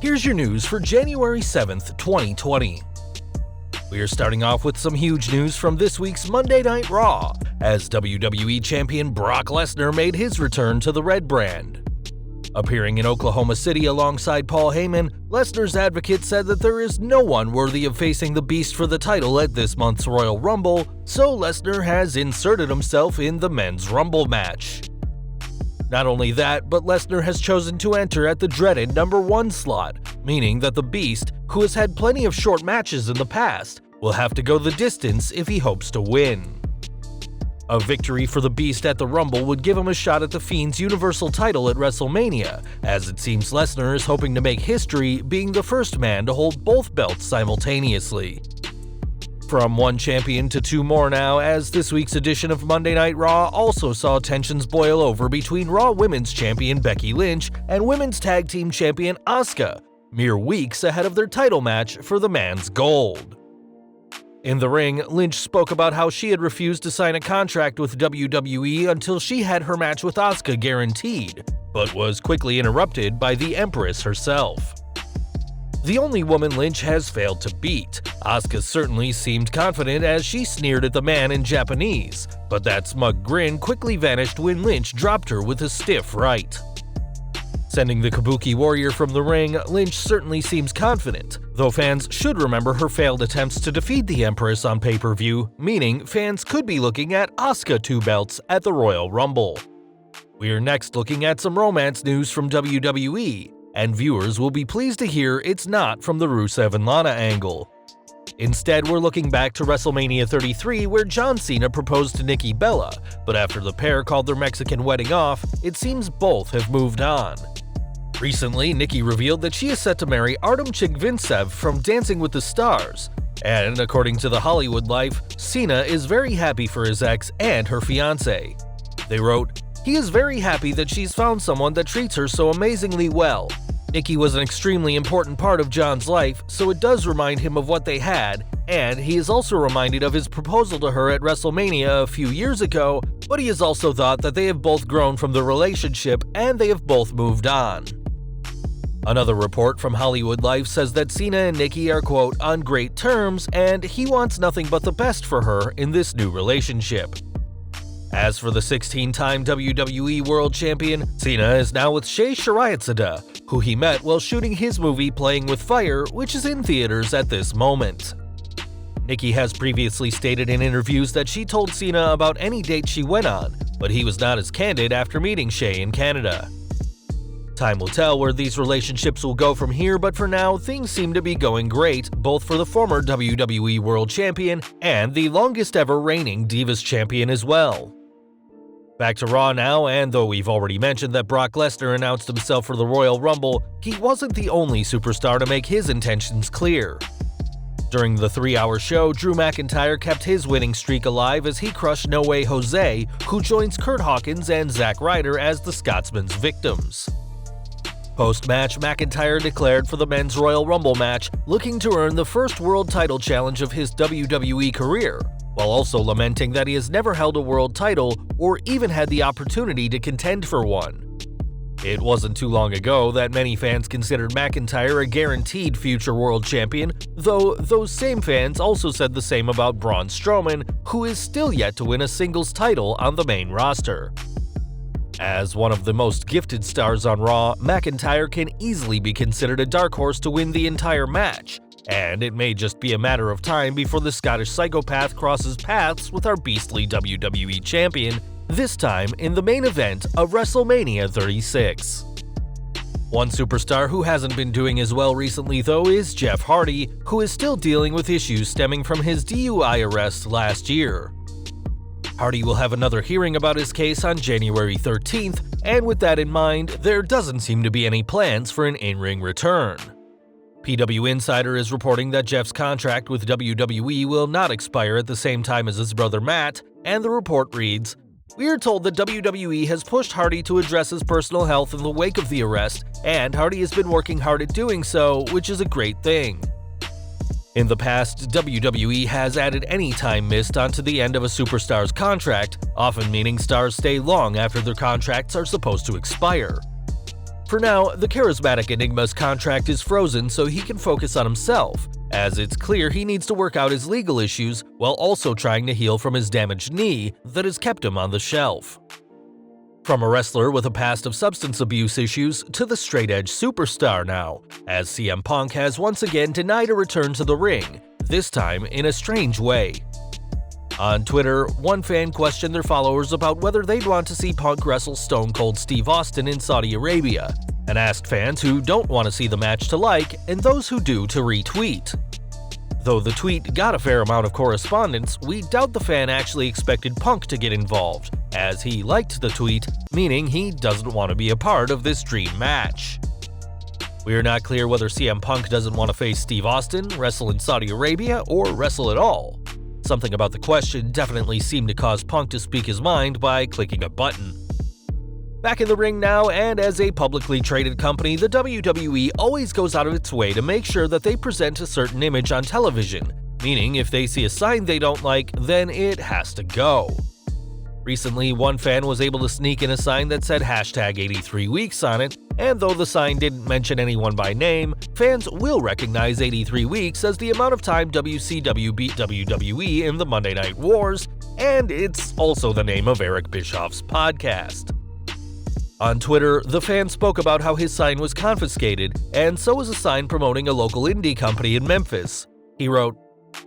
Here's your news for January 7th, 2020. We are starting off with some huge news from this week's Monday Night Raw, as WWE Champion Brock Lesnar made his return to the Red brand. Appearing in Oklahoma City alongside Paul Heyman, Lesnar's advocate said that there is no one worthy of facing the Beast for the title at this month's Royal Rumble, so Lesnar has inserted himself in the Men's Rumble match. Not only that, but Lesnar has chosen to enter at the dreaded number 1 slot, meaning that the Beast, who has had plenty of short matches in the past, will have to go the distance if he hopes to win. A victory for the Beast at the Rumble would give him a shot at the Fiend's Universal title at WrestleMania, as it seems Lesnar is hoping to make history, being the first man to hold both belts simultaneously. From one champion to two more now, as this week's edition of Monday Night Raw also saw tensions boil over between Raw Women's Champion Becky Lynch and Women's Tag Team Champion Asuka, mere weeks ahead of their title match for the Man's Gold. In the ring, Lynch spoke about how she had refused to sign a contract with WWE until she had her match with Asuka guaranteed, but was quickly interrupted by the Empress herself. The only woman Lynch has failed to beat. Asuka certainly seemed confident as she sneered at the man in Japanese, but that smug grin quickly vanished when Lynch dropped her with a stiff right. Sending the Kabuki Warrior from the ring, Lynch certainly seems confident, though fans should remember her failed attempts to defeat the Empress on pay-per-view, meaning fans could be looking at Asuka 2 belts at the Royal Rumble. We're next looking at some romance news from WWE, and viewers will be pleased to hear it's not from the Rusev and Lana angle. Instead, we're looking back to WrestleMania 33 where John Cena proposed to Nikki Bella, but after the pair called their Mexican wedding off, it seems both have moved on. Recently, Nikki revealed that she is set to marry Artem Chigvintsev from Dancing with the Stars, and according to The Hollywood Life, Cena is very happy for his ex and her fiancé. They wrote, "He is very happy that she's found someone that treats her so amazingly well. Nikki was an extremely important part of John's life, so it does remind him of what they had, and he is also reminded of his proposal to her at WrestleMania a few years ago, but he has also thought that they have both grown from the relationship and they have both moved on." Another report from Hollywood Life says that Cena and Nikki are, quote, on great terms, and he wants nothing but the best for her in this new relationship. As for the 16-time WWE World Champion, Cena is now with Shea Shariatsada, who he met while shooting his movie Playing with Fire, which is in theaters at this moment. Nikki has previously stated in interviews that she told Cena about any date she went on, but he was not as candid after meeting Shea in Canada. Time will tell where these relationships will go from here, but for now, things seem to be going great, both for the former WWE World Champion and the longest ever reigning Divas Champion as well. Back to Raw now, and though we've already mentioned that Brock Lesnar announced himself for the Royal Rumble, he wasn't the only superstar to make his intentions clear. During the 3-hour show, Drew McIntyre kept his winning streak alive as he crushed No Way Jose, who joins Kurt Hawkins and Zack Ryder as the Scotsman's victims. Post-match, McIntyre declared for the Men's Royal Rumble match, looking to earn the first world title challenge of his WWE career, while also lamenting that he has never held a world title or even had the opportunity to contend for one. It wasn't too long ago that many fans considered McIntyre a guaranteed future world champion, though those same fans also said the same about Braun Strowman, who is still yet to win a singles title on the main roster. As one of the most gifted stars on Raw, McIntyre can easily be considered a dark horse to win the entire match, and it may just be a matter of time before the Scottish psychopath crosses paths with our beastly WWE champion, this time in the main event of WrestleMania 36. One superstar who hasn't been doing as well recently though is Jeff Hardy, who is still dealing with issues stemming from his DUI arrest last year. Hardy will have another hearing about his case on January 13th, and with that in mind, there doesn't seem to be any plans for an in-ring return. PW Insider is reporting that Jeff's contract with WWE will not expire at the same time as his brother Matt, and the report reads, "We are told that WWE has pushed Hardy to address his personal health in the wake of the arrest, and Hardy has been working hard at doing so, which is a great thing." In the past, WWE has added any time missed onto the end of a superstar's contract, often meaning stars stay long after their contracts are supposed to expire. For now, the charismatic Enigma's contract is frozen so he can focus on himself, as it's clear he needs to work out his legal issues while also trying to heal from his damaged knee that has kept him on the shelf. From a wrestler with a past of substance abuse issues to the straight-edge superstar now, as CM Punk has once again denied a return to the ring, this time in a strange way. On Twitter, one fan questioned their followers about whether they'd want to see Punk wrestle Stone Cold Steve Austin in Saudi Arabia, and asked fans who don't want to see the match to like and those who do to retweet. Though the tweet got a fair amount of correspondence, we doubt the fan actually expected Punk to get involved, as he liked the tweet, meaning he doesn't want to be a part of this dream match. We are not clear whether CM Punk doesn't want to face Steve Austin, wrestle in Saudi Arabia, or wrestle at all. Something about the question definitely seemed to cause Punk to speak his mind by clicking a button. Back in the ring now, and as a publicly traded company, the WWE always goes out of its way to make sure that they present a certain image on television, meaning if they see a sign they don't like, then it has to go. Recently, one fan was able to sneak in a sign that said #83weeks on it, and though the sign didn't mention anyone by name, fans will recognize 83 weeks as the amount of time WCW beat WWE in the Monday Night Wars, and it's also the name of Eric Bischoff's podcast. On Twitter, the fan spoke about how his sign was confiscated, and so was a sign promoting a local indie company in Memphis. He wrote,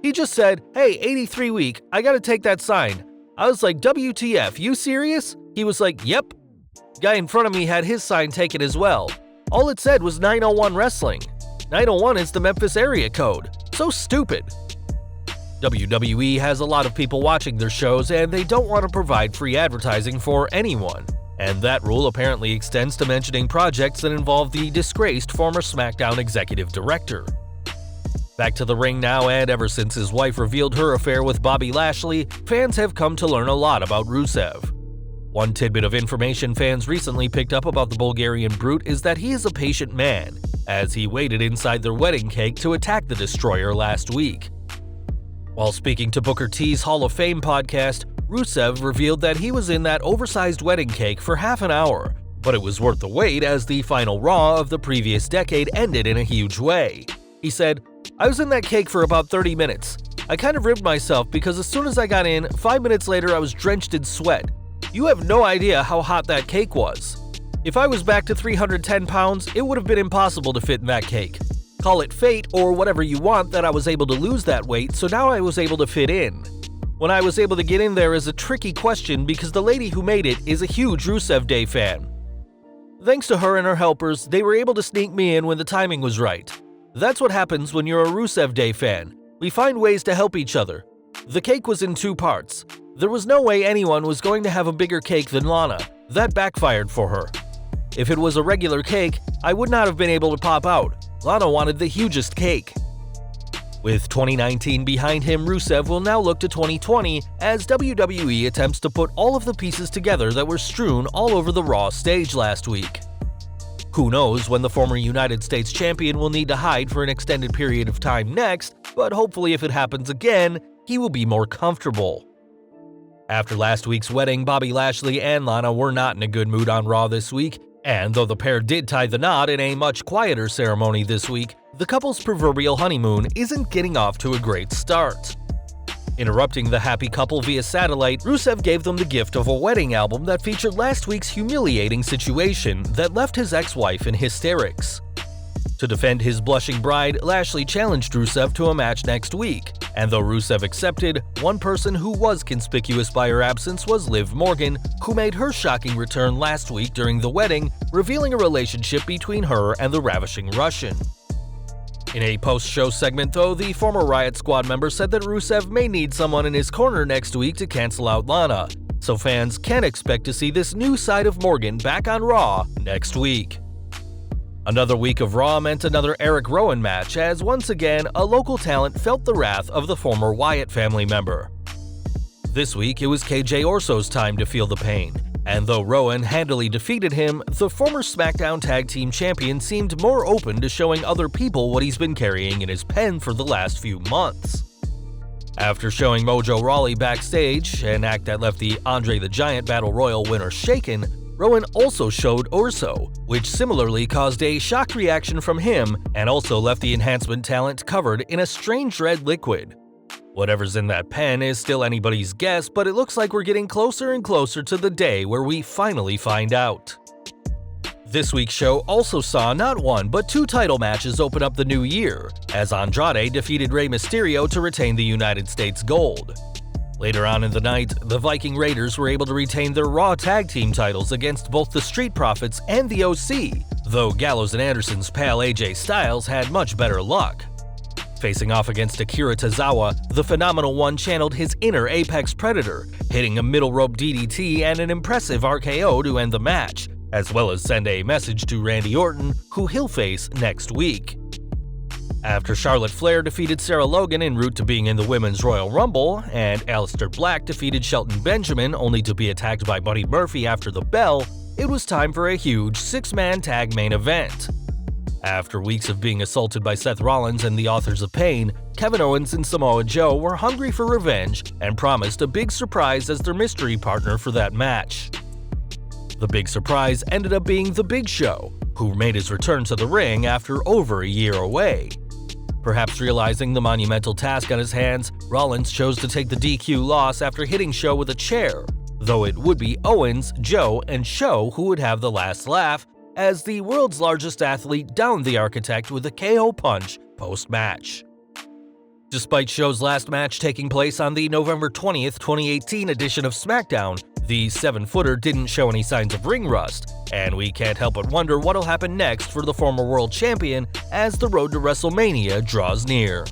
"He just said, 'Hey, 83 week, I gotta take that sign.' I was like, WTF, you serious?" He was like, "Yep." Guy in front of me had his sign taken as well. All it said was 901 Wrestling. 901 is the Memphis area code. So stupid. WWE has a lot of people watching their shows and they don't want to provide free advertising for anyone. And that rule apparently extends to mentioning projects that involve the disgraced former SmackDown executive director. Back to the ring now, and ever since his wife revealed her affair with Bobby Lashley, fans have come to learn a lot about Rusev. One tidbit of information fans recently picked up about the Bulgarian Brute is that he is a patient man, as he waited inside their wedding cake to attack the Destroyer last week. While speaking to Booker T's Hall of Fame podcast, Rusev revealed that he was in that oversized wedding cake for half an hour, but it was worth the wait as the final Raw of the previous decade ended in a huge way. He said, "I was in that cake for about 30 minutes. I kind of ribbed myself because as soon as I got in, 5 minutes later I was drenched in sweat. You have no idea how hot that cake was. If I was back to 310 pounds, it would have been impossible to fit in that cake. Call it fate or whatever you want that I was able to lose that weight, so now I was able to fit in. When I was able to get in there is a tricky question because the lady who made it is a huge Rusev Day fan. Thanks to her and her helpers, they were able to sneak me in when the timing was right. That's what happens when you're a Rusev Day fan. We find ways to help each other. The cake was in 2 parts. There was no way anyone was going to have a bigger cake than Lana. That backfired for her. If it was a regular cake, I would not have been able to pop out. Lana wanted the hugest cake." With 2019 behind him, Rusev will now look to 2020 as WWE attempts to put all of the pieces together that were strewn all over the Raw stage last week. Who knows when the former United States champion will need to hide for an extended period of time next, but hopefully if it happens again, he will be more comfortable. After last week's wedding, Bobby Lashley and Lana were not in a good mood on Raw this week, and though the pair did tie the knot in a much quieter ceremony this week, the couple's proverbial honeymoon isn't getting off to a great start. Interrupting the happy couple via satellite, Rusev gave them the gift of a wedding album that featured last week's humiliating situation that left his ex-wife in hysterics. To defend his blushing bride, Lashley challenged Rusev to a match next week, and though Rusev accepted, one person who was conspicuous by her absence was Liv Morgan, who made her shocking return last week during the wedding, revealing a relationship between her and the ravishing Russian. In a post-show segment, though, the former Riot Squad member said that Rusev may need someone in his corner next week to cancel out Lana, so fans can expect to see this new side of Morgan back on Raw next week. Another week of Raw meant another Eric Rowan match, as once again, a local talent felt the wrath of the former Wyatt family member. This week, it was KJ Orso's time to feel the pain, and though Rowan handily defeated him, the former SmackDown Tag Team Champion seemed more open to showing other people what he's been carrying in his pen for the last few months. After showing Mojo Rawley backstage, an act that left the Andre the Giant Battle Royal winner shaken, Rowan also showed Urso, which similarly caused a shock reaction from him and also left the enhancement talent covered in a strange red liquid. Whatever's in that pen is still anybody's guess, but it looks like we're getting closer and closer to the day where we finally find out. This week's show also saw not one but two title matches open up the new year, as Andrade defeated Rey Mysterio to retain the United States Gold. Later on in the night, the Viking Raiders were able to retain their Raw Tag Team titles against both the Street Profits and the OC, though Gallows and Anderson's pal AJ Styles had much better luck. Facing off against Akira Tozawa, the Phenomenal One channeled his inner Apex Predator, hitting a middle rope DDT and an impressive RKO to end the match, as well as send a message to Randy Orton, who he'll face next week. After Charlotte Flair defeated Sarah Logan en route to being in the Women's Royal Rumble, and Aleister Black defeated Shelton Benjamin only to be attacked by Buddy Murphy after the bell, it was time for a huge six-man tag main event. After weeks of being assaulted by Seth Rollins and the Authors of Pain, Kevin Owens and Samoa Joe were hungry for revenge and promised a big surprise as their mystery partner for that match. The big surprise ended up being The Big Show, who made his return to the ring after over a year away. Perhaps realizing the monumental task on his hands, Rollins chose to take the DQ loss after hitting Show with a chair, though it would be Owens, Joe, and Show who would have the last laugh, as the world's largest athlete downed the Architect with a KO punch post-match. Despite Show's last match taking place on the November 20th, 2018 edition of SmackDown, the 7-footer didn't show any signs of ring rust, and we can't help but wonder what'll happen next for the former world champion as the road to WrestleMania draws near.